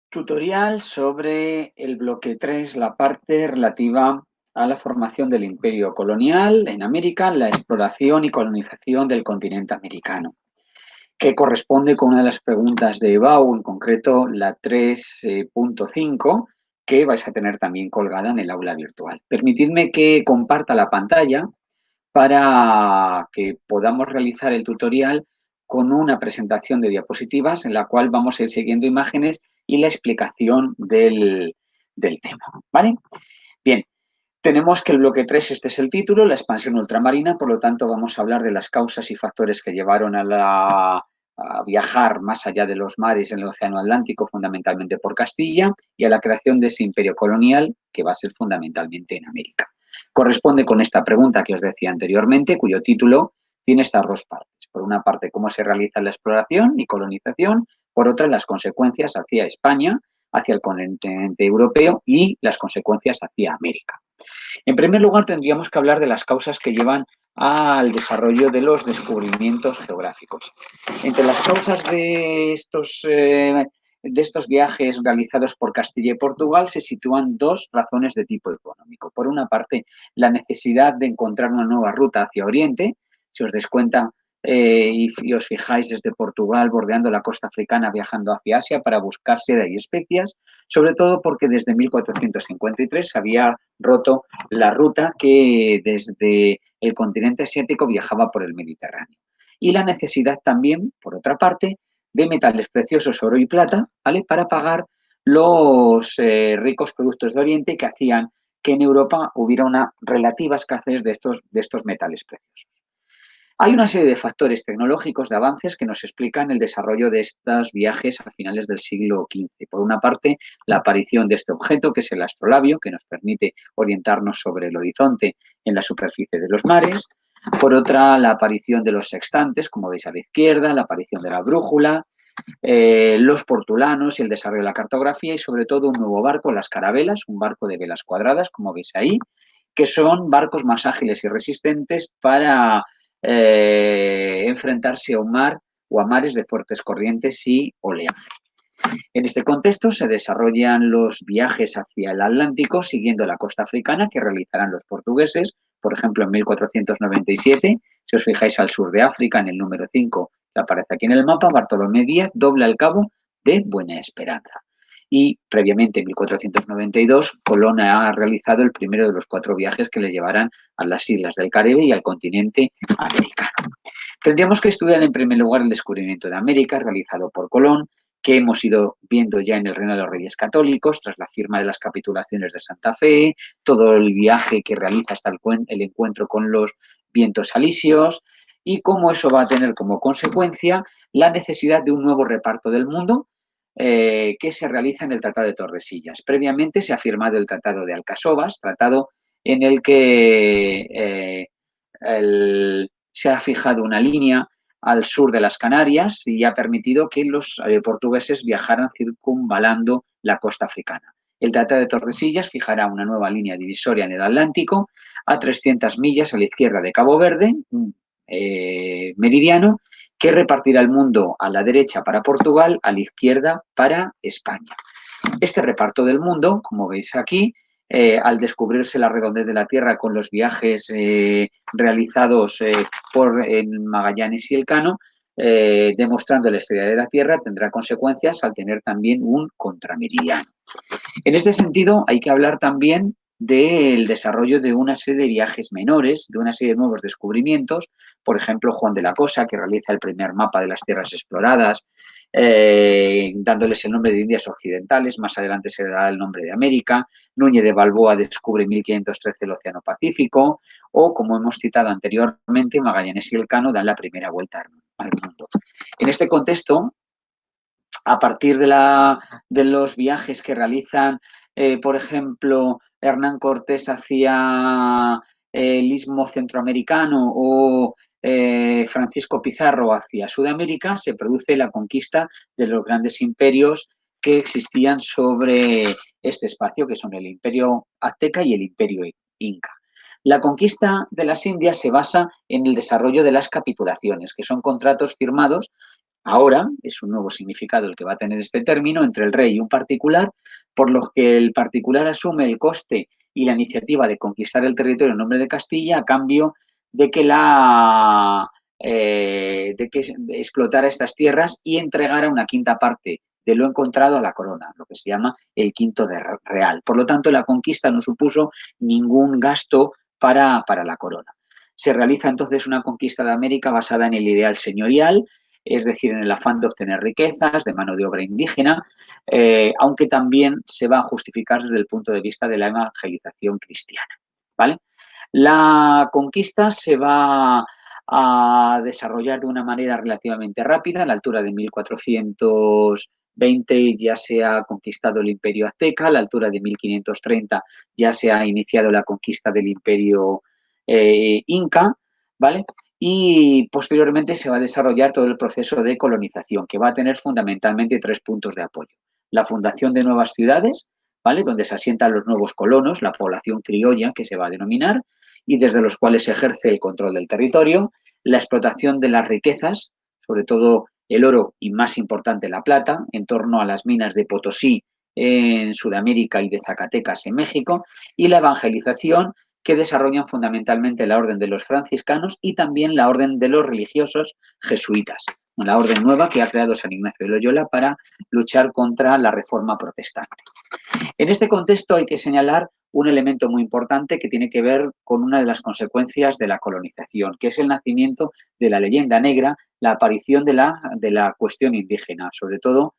Tutorial sobre el bloque 3, la parte relativa a la formación del imperio colonial en América, la exploración y colonización del continente americano, que corresponde con una de las preguntas de EBAU, en concreto la 3.5, que vais a tener también colgada en el aula virtual. Permitidme que comparta la pantalla para que podamos realizar el tutorial con una presentación de diapositivas en la cual vamos a ir siguiendo imágenes y la explicación del tema, ¿vale? Bien, tenemos que el bloque 3, este es el título, la expansión ultramarina, por lo tanto vamos a hablar de las causas y factores que llevaron a viajar más allá de los mares en el Océano Atlántico, fundamentalmente por Castilla, y a la creación de ese imperio colonial que va a ser fundamentalmente en América. Corresponde con esta pregunta que os decía anteriormente, cuyo título tiene estas dos partes. Por una parte, cómo se realiza la exploración y colonización, por otra, las consecuencias hacia España, hacia el continente europeo y las consecuencias hacia América. En primer lugar, tendríamos que hablar de las causas que llevan al desarrollo de los descubrimientos geográficos. Entre las causas de estos viajes realizados por Castilla y Portugal se sitúan dos razones de tipo económico. Por una parte, la necesidad de encontrar una nueva ruta hacia Oriente. Si os des cuenta y os fijáis desde Portugal bordeando la costa africana viajando hacia Asia para buscar seda y especias, sobre todo porque desde 1453 se había roto la ruta que desde el continente asiático viajaba por el Mediterráneo. Y la necesidad también, por otra parte, de metales preciosos, oro y plata, ¿vale? Para pagar los ricos productos de Oriente que hacían que en Europa hubiera una relativa escasez de estos metales preciosos. Hay una serie de factores tecnológicos de avances que nos explican el desarrollo de estos viajes a finales del siglo XV. Por una parte, la aparición de este objeto, que es el astrolabio, que nos permite orientarnos sobre el horizonte en la superficie de los mares. Por otra, la aparición de los sextantes, como veis a la izquierda, la aparición de la brújula, los portulanos y el desarrollo de la cartografía y, sobre todo, un nuevo barco, las carabelas, un barco de velas cuadradas, como veis ahí, que son barcos más ágiles y resistentes para enfrentarse a un mar o a mares de fuertes corrientes y oleaje. En este contexto se desarrollan los viajes hacia el Atlántico siguiendo la costa africana que realizarán los portugueses, por ejemplo, en 1497. Si os fijáis al sur de África, en el número 5, que aparece aquí en el mapa, Bartolomé Díaz dobla el cabo de Buena Esperanza. Y previamente, en 1492, Colón ha realizado el primero de los 4 viajes que le llevarán a las islas del Caribe y al continente americano. Tendríamos que estudiar en primer lugar el descubrimiento de América realizado por Colón, que hemos ido viendo ya en el Reino de los Reyes Católicos, tras la firma de las capitulaciones de Santa Fe, todo el viaje que realiza hasta el encuentro con los vientos alisios, y cómo eso va a tener como consecuencia la necesidad de un nuevo reparto del mundo que se realiza en el Tratado de Tordesillas. Previamente se ha firmado el Tratado de Alcasovas, tratado en el que se ha fijado una línea al sur de las Canarias y ha permitido que los portugueses viajaran circunvalando la costa africana. El Tratado de Tordesillas fijará una nueva línea divisoria en el Atlántico a 300 millas a la izquierda de Cabo Verde, meridiano, que repartirá el mundo a la derecha para Portugal, a la izquierda para España. Este reparto del mundo, como veis aquí, al descubrirse la redondez de la Tierra con los viajes realizados por Magallanes y Elcano, demostrando la esfera de la Tierra, tendrá consecuencias al tener también un contrameridiano. En este sentido, hay que hablar también del desarrollo de una serie de viajes menores, de una serie de nuevos descubrimientos, por ejemplo, Juan de la Cosa, que realiza el primer mapa de las tierras exploradas, dándoles el nombre de Indias Occidentales, más adelante se le dará el nombre de América. Núñez de Balboa descubre en 1513 el Océano Pacífico, o, como hemos citado anteriormente, Magallanes y Elcano dan la primera vuelta al mundo. En este contexto, a partir de los viajes que realizan, por ejemplo, Hernán Cortés hacia el istmo centroamericano o Francisco Pizarro hacia Sudamérica, se produce la conquista de los grandes imperios que existían sobre este espacio, que son el imperio azteca y el imperio inca. La conquista de las Indias se basa en el desarrollo de las capitulaciones, que son contratos firmados Ahora es un nuevo significado el que va a tener este término entre el rey y un particular, por lo que el particular asume el coste y la iniciativa de conquistar el territorio en nombre de Castilla a cambio de que explotara estas tierras y entregara una quinta parte de lo encontrado a la corona, lo que se llama el quinto de real. Por lo tanto, la conquista no supuso ningún gasto para la corona. Se realiza entonces una conquista de América basada en el ideal señorial, es decir, en el afán de obtener riquezas de mano de obra indígena, aunque también se va a justificar desde el punto de vista de la evangelización cristiana. ¿Vale? La conquista se va a desarrollar de una manera relativamente rápida. A la altura de 1420 ya se ha conquistado el imperio azteca, a la altura de 1530 ya se ha iniciado la conquista del imperio inca, ¿vale? Y posteriormente se va a desarrollar todo el proceso de colonización, que va a tener fundamentalmente 3 puntos de apoyo. La fundación de nuevas ciudades, ¿vale? Donde se asientan los nuevos colonos, la población criolla, que se va a denominar, y desde los cuales se ejerce el control del territorio, la explotación de las riquezas, sobre todo el oro y más importante la plata, en torno a las minas de Potosí en Sudamérica y de Zacatecas en México, y la evangelización que desarrollan fundamentalmente la orden de los franciscanos y también la orden de los religiosos jesuitas, la orden nueva que ha creado San Ignacio de Loyola para luchar contra la reforma protestante. En este contexto hay que señalar un elemento muy importante que tiene que ver con una de las consecuencias de la colonización, que es el nacimiento de la leyenda negra, la aparición de la cuestión indígena, sobre todo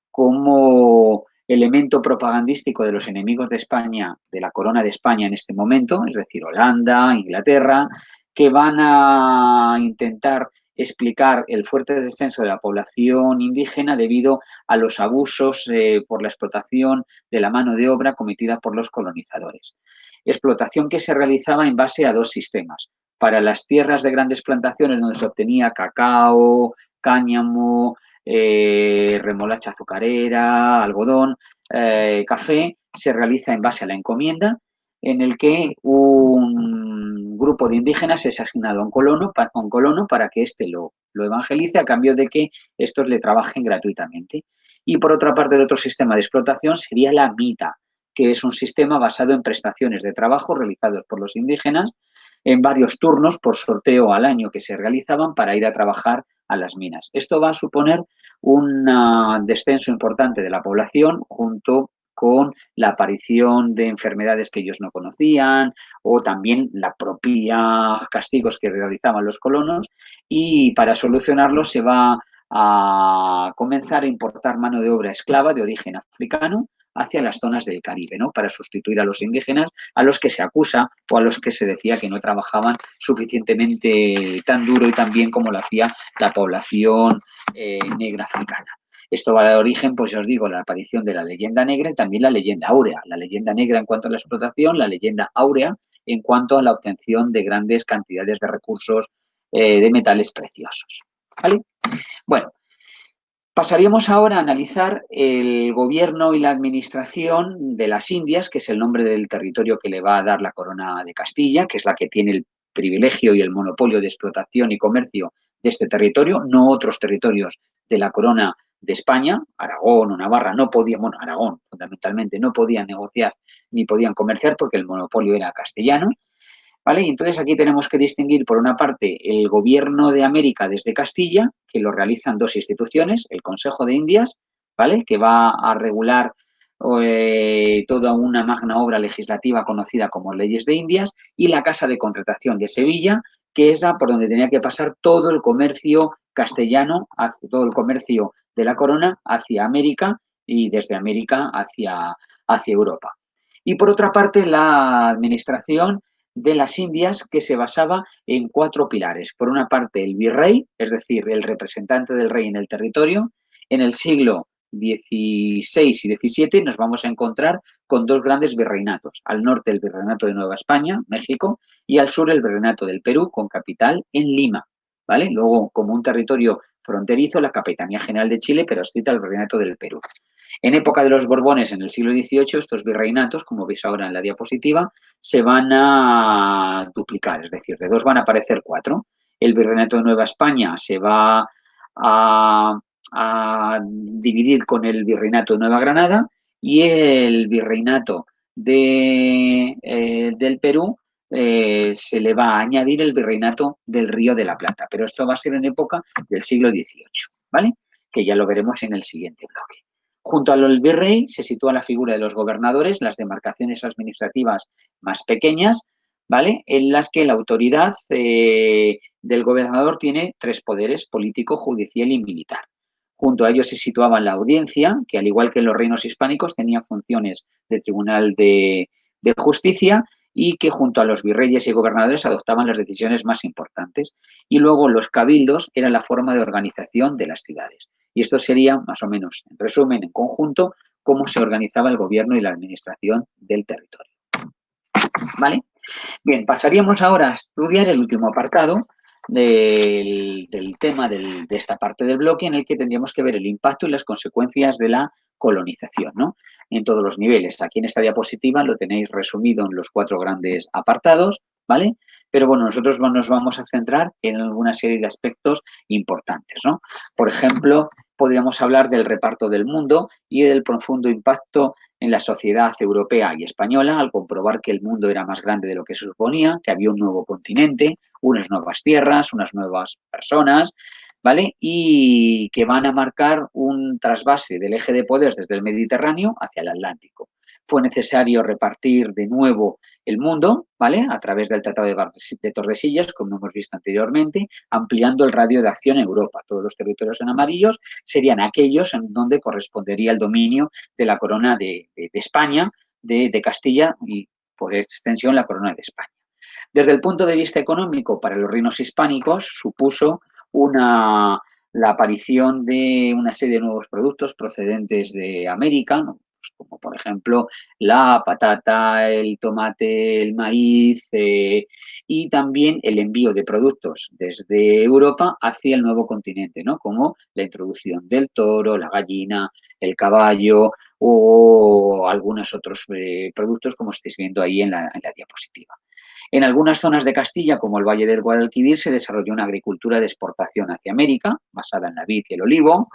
como elemento propagandístico de los enemigos de España, de la corona de España en este momento, es decir, Holanda, Inglaterra, que van a intentar explicar el fuerte descenso de la población indígena debido a los abusos por la explotación de la mano de obra cometida por los colonizadores. Explotación que se realizaba en base a 2 sistemas. Para las tierras de grandes plantaciones donde se obtenía cacao, cáñamo, remolacha azucarera, algodón, café, se realiza en base a la encomienda, en el que un grupo de indígenas es asignado a un colono para que éste lo evangelice a cambio de que estos le trabajen gratuitamente. Y por otra parte, el otro sistema de explotación sería la mita, que es un sistema basado en prestaciones de trabajo realizados por los indígenas en varios turnos por sorteo al año que se realizaban para ir a trabajar a las minas. Esto va a suponer un descenso importante de la población junto con la aparición de enfermedades que ellos no conocían o también la propia castigos que realizaban los colonos, y para solucionarlo se va a comenzar a importar mano de obra esclava de origen africano hacia las zonas del Caribe, ¿no? Para sustituir a los indígenas a los que se acusa o a los que se decía que no trabajaban suficientemente tan duro y tan bien como lo hacía la población negra africana. Esto va a dar origen, pues ya os digo, a la aparición de la leyenda negra y también la leyenda áurea. La leyenda negra en cuanto a la explotación, la leyenda áurea en cuanto a la obtención de grandes cantidades de recursos de metales preciosos. ¿Vale? Bueno, pasaríamos ahora a analizar el gobierno y la administración de las Indias, que es el nombre del territorio que le va a dar la corona de Castilla, que es la que tiene el privilegio y el monopolio de explotación y comercio de este territorio, no otros territorios de la corona de España. Aragón o Navarra no podían, bueno, Aragón fundamentalmente no podían negociar ni podían comerciar porque el monopolio era castellano. ¿Vale? Y entonces aquí tenemos que distinguir, por una parte, el gobierno de América desde Castilla, que lo realizan 2 instituciones, el Consejo de Indias, ¿vale? Que va a regular toda una magna obra legislativa conocida como Leyes de Indias, y la Casa de Contratación de Sevilla, que es por donde tenía que pasar todo el comercio castellano, todo el comercio de la corona hacia América y desde América hacia Europa. Y por otra parte, la administración de las Indias, que se basaba en 4 pilares. Por una parte, el virrey, es decir, el representante del rey en el territorio. En el siglo XVI y XVII nos vamos a encontrar con 2 grandes virreinatos. Al norte, el virreinato de Nueva España, México, y al sur, el virreinato del Perú, con capital en Lima. ¿Vale? Luego, como un territorio fronterizo, la Capitanía General de Chile, pero adscrita al virreinato del Perú. En época de los Borbones, en el siglo XVIII, estos virreinatos, como veis ahora en la diapositiva, se van a duplicar, es decir, de 2 van a aparecer 4. El virreinato de Nueva España se va a dividir con el Virreinato de Nueva Granada y el Virreinato del Perú se le va a añadir el Virreinato del Río de la Plata, pero esto va a ser en época del siglo XVIII, ¿vale? Que ya lo veremos en el siguiente bloque. Junto al virrey se sitúa la figura de los gobernadores, las demarcaciones administrativas más pequeñas, ¿vale? En las que la autoridad del gobernador tiene tres poderes: político, judicial y militar. Junto a ellos se situaba la audiencia, que al igual que en los reinos hispánicos tenía funciones de tribunal de justicia y que junto a los virreyes y gobernadores adoptaban las decisiones más importantes. Y luego los cabildos eran la forma de organización de las ciudades. Y esto sería, más o menos, en resumen, en conjunto, cómo se organizaba el gobierno y la administración del territorio. ¿Vale? Bien, pasaríamos ahora a estudiar el último apartado del tema de esta parte del bloque, en el que tendríamos que ver el impacto y las consecuencias de la colonización, ¿no? En todos los niveles. Aquí en esta diapositiva lo tenéis resumido en los 4 grandes apartados, ¿vale? Pero bueno, nosotros nos vamos a centrar en alguna serie de aspectos importantes, ¿no? Por ejemplo, podríamos hablar del reparto del mundo y del profundo impacto en la sociedad europea y española al comprobar que el mundo era más grande de lo que se suponía, que había un nuevo continente, unas nuevas tierras, unas nuevas personas, ¿vale? Y que van a marcar un trasvase del eje de poder desde el Mediterráneo hacia el Atlántico. Fue necesario repartir de nuevo el mundo, ¿vale? A través del Tratado de Tordesillas, como hemos visto anteriormente, ampliando el radio de acción en Europa. Todos los territorios en amarillos serían aquellos en donde correspondería el dominio de la corona de España, de Castilla y, por extensión, la corona de España. Desde el punto de vista económico, para los reinos hispánicos supuso la aparición de una serie de nuevos productos procedentes de América, ¿no? Como por ejemplo la patata, el tomate, el maíz y también el envío de productos desde Europa hacia el nuevo continente, ¿no? Como la introducción del toro, la gallina, el caballo o algunos otros productos como estáis viendo ahí en la diapositiva. En algunas zonas de Castilla, como el Valle del Guadalquivir, se desarrolló una agricultura de exportación hacia América, basada en la vid y el olivo.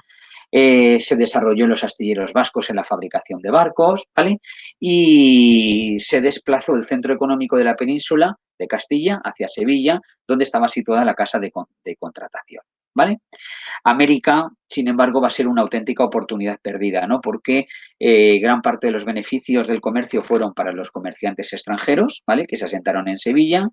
Se desarrolló en los astilleros vascos en la fabricación de barcos, ¿vale? Y se desplazó el centro económico de la península de Castilla hacia Sevilla, donde estaba situada la casa de contratación, ¿vale? América, sin embargo, va a ser una auténtica oportunidad perdida, ¿no? Porque gran parte de los beneficios del comercio fueron para los comerciantes extranjeros, ¿vale? Que se asentaron en Sevilla.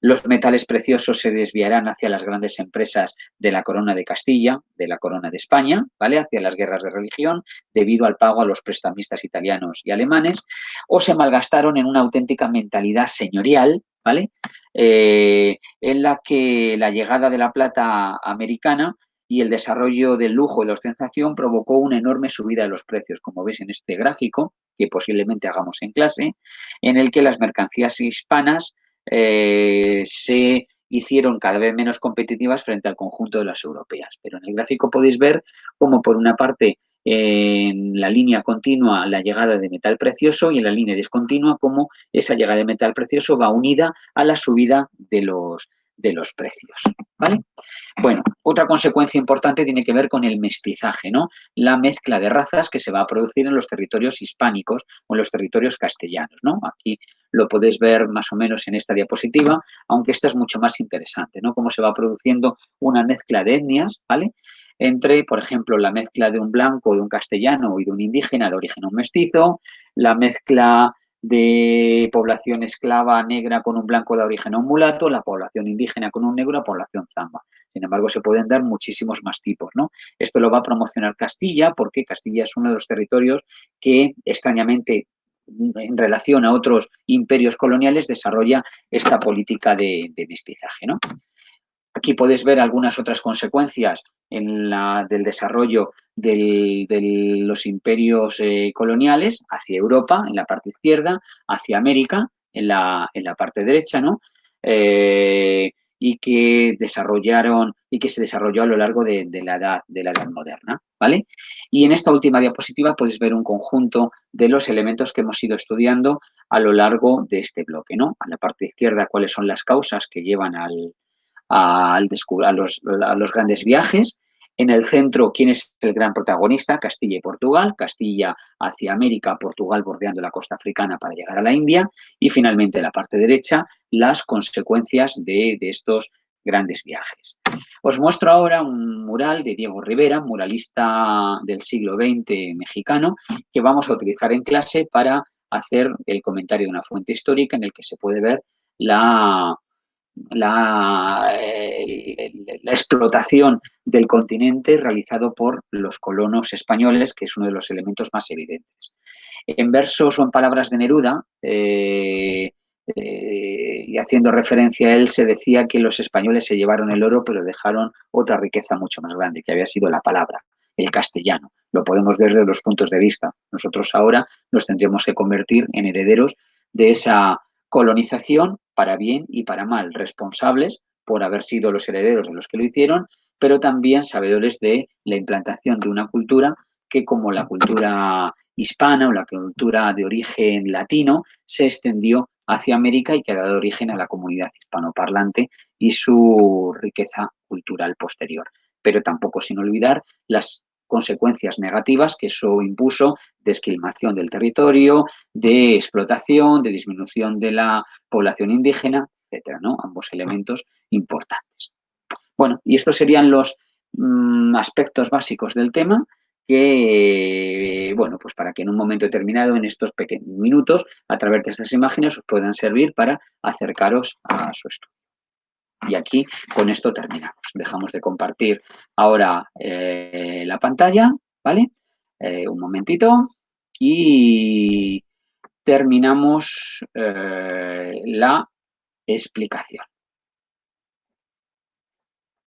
Los metales preciosos se desviarán hacia las grandes empresas de la corona de Castilla, de la corona de España, ¿vale? Hacia las guerras de religión, debido al pago a los prestamistas italianos y alemanes, o se malgastaron en una auténtica mentalidad señorial, ¿vale? En la que la llegada de la plata americana y el desarrollo del lujo y la ostentación provocó una enorme subida de los precios, como veis en este gráfico, que posiblemente hagamos en clase, en el que las mercancías hispanas se hicieron cada vez menos competitivas frente al conjunto de las europeas. Pero en el gráfico podéis ver cómo por una parte en la línea continua la llegada de metal precioso y en la línea discontinua cómo esa llegada de metal precioso va unida a la subida de los precios, ¿vale? Bueno, otra consecuencia importante tiene que ver con el mestizaje, ¿no? La mezcla de razas que se va a producir en los territorios hispánicos o en los territorios castellanos, ¿no? Aquí lo podéis ver más o menos en esta diapositiva, aunque esta es mucho más interesante, ¿no? Cómo se va produciendo una mezcla de etnias, ¿vale? Entre, por ejemplo, la mezcla de un blanco, de un castellano y de un indígena de origen mestizo, la mezcla de población esclava negra con un blanco de origen mulato, la población indígena con un negro, la población zamba. Sin embargo, se pueden dar muchísimos más tipos, ¿no? Esto lo va a promocionar Castilla porque Castilla es uno de los territorios que, extrañamente, en relación a otros imperios coloniales, desarrolla esta política de mestizaje, ¿no? Aquí podéis ver algunas otras consecuencias del desarrollo de los imperios coloniales hacia Europa, en la parte izquierda, hacia América, en la parte derecha, ¿no? Y que se desarrolló a lo largo de la edad moderna, ¿vale? Y en esta última diapositiva podéis ver un conjunto de los elementos que hemos ido estudiando a lo largo de este bloque, ¿no? A la parte izquierda, cuáles son las causas que llevan a los grandes viajes. En el centro, ¿quién es el gran protagonista? Castilla y Portugal. Castilla hacia América, Portugal bordeando la costa africana para llegar a la India. Y finalmente, en la parte derecha, las consecuencias de estos grandes viajes. Os muestro ahora un mural de Diego Rivera, muralista del siglo XX mexicano, que vamos a utilizar en clase para hacer el comentario de una fuente histórica en el que se puede ver la explotación del continente realizado por los colonos españoles, que es uno de los elementos más evidentes. En versos o en palabras de Neruda, y haciendo referencia a él, se decía que los españoles se llevaron el oro, pero dejaron otra riqueza mucho más grande, que había sido la palabra, el castellano. Lo podemos ver desde los puntos de vista. Nosotros ahora nos tendremos que convertir en herederos de esa colonización, para bien y para mal, responsables por haber sido los herederos de los que lo hicieron, pero también sabedores de la implantación de una cultura que, como la cultura hispana o la cultura de origen latino, se extendió hacia América y que ha dado origen a la comunidad hispanoparlante y su riqueza cultural posterior. Pero tampoco sin olvidar las consecuencias negativas que eso impuso de esquilmación del territorio, de explotación, de disminución de la población indígena, etcétera, ¿no? Ambos elementos importantes. Bueno, y estos serían los aspectos básicos del tema que, bueno, pues para que en un momento determinado, en estos pequeños minutos, a través de estas imágenes, os puedan servir para acercaros a su estudio. Y aquí con esto terminamos. Dejamos de compartir ahora la pantalla, ¿vale? Un momentito y terminamos la explicación.